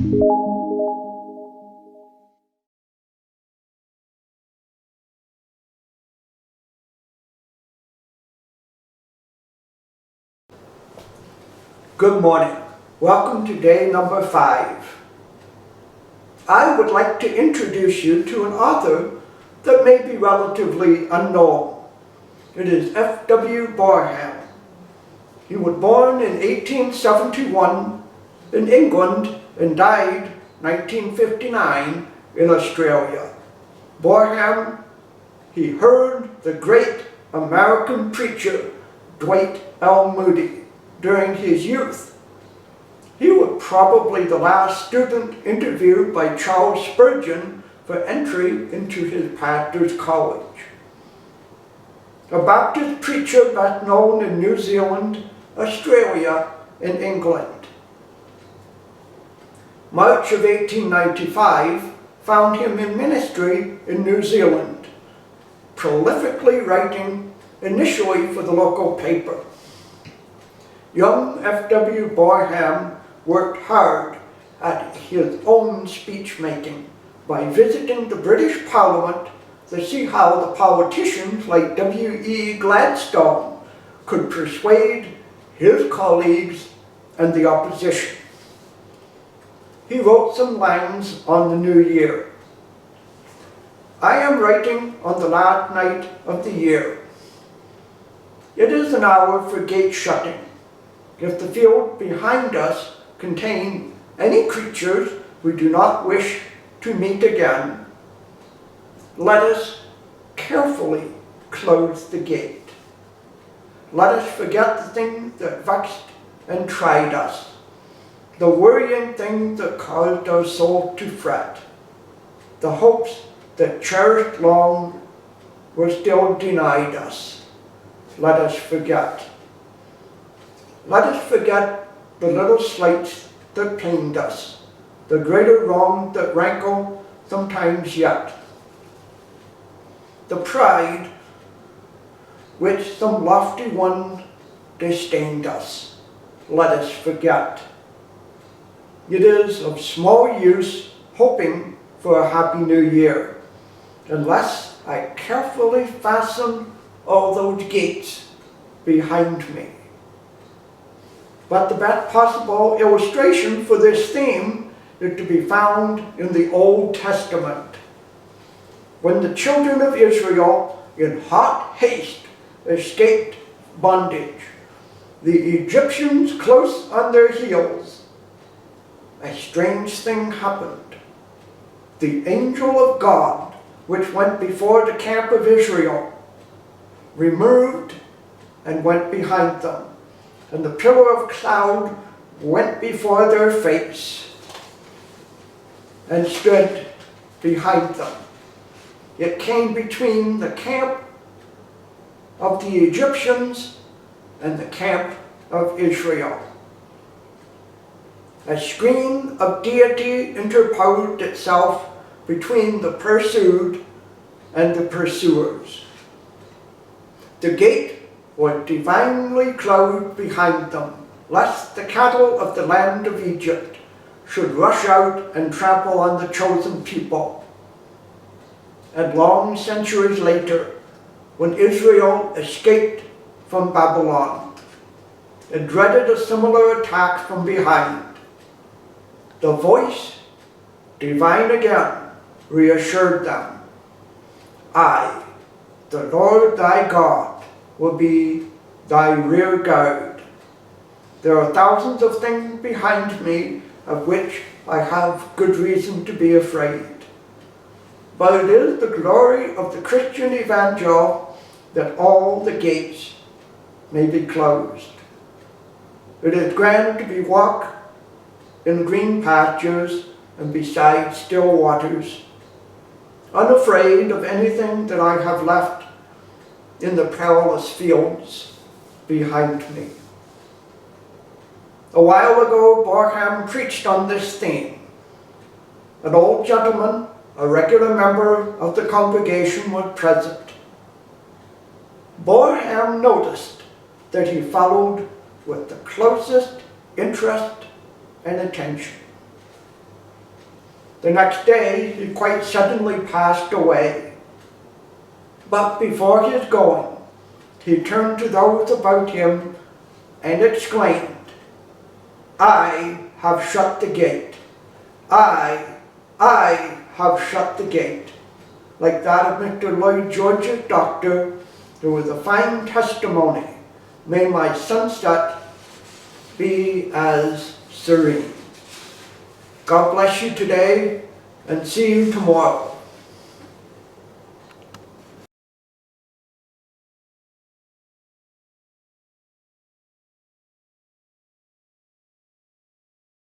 Good morning. Welcome to day number 5. I would like to introduce you to an author that may be relatively unknown. It is F.W. Barham. He was born in 1871 in England and died 1959 in Australia. Barham, he heard the great American preacher Dwight L. Moody during his youth. He was probably the last student interviewed by Charles Spurgeon for entry into his pastor's college. A Baptist preacher best known in New Zealand, Australia, and England. March of 1895 found him in ministry in New Zealand, prolifically writing initially for the local paper. Young F.W. Barham worked hard at his own speech-making by visiting the British Parliament to see how the politicians like W.E. Gladstone could persuade his colleagues and the opposition. He wrote some lines on the new year. I am writing on the last night of the year. It is an hour for gate shutting. If the field behind us contain any creatures we do not wish to meet again, let us carefully close the gate. Let us forget the things that vexed and tried us, the worrying things that caused our soul to fret, the hopes that cherished long were still denied us. Let us forget. Let us forget the little slights that pained us, the greater wrongs that rankle sometimes yet, the pride which some lofty one disdained us. Let us forget. It is of small use hoping for a happy new year, unless I carefully fasten all those gates behind me. But the best possible illustration for this theme is to be found in the Old Testament. When the children of Israel, in hot haste, escaped bondage, the Egyptians close on their heels, a strange thing happened. The angel of God, which went before the camp of Israel, removed and went behind them. And the pillar of cloud went before their face and stood behind them. It came between the camp of the Egyptians and the camp of Israel. A screen of deity interposed itself between the pursued and the pursuers. The gate was divinely closed behind them, lest the cattle of the land of Egypt should rush out and trample on the chosen people. And long centuries later, when Israel escaped from Babylon, it dreaded a similar attack from behind. The voice, divine again, reassured them. I, the Lord thy God, will be thy rear guard. There are thousands of things behind me of which I have good reason to be afraid. But it is the glory of the Christian evangel that all the gates may be closed. It is grand to be walk in green pastures and beside still waters, unafraid of anything that I have left in the perilous fields behind me. A while ago, Barham preached on this theme. An old gentleman, a regular member of the congregation, was present. Barham noticed that he followed with the closest interest and attention. The next day, he quite suddenly passed away. But before his going, he turned to those about him and exclaimed, "I have shut the gate. I have shut the gate." Like that of Mr. Lloyd George's doctor, there was a fine testimony. May my sunset be as serene. God bless you today, and see you tomorrow.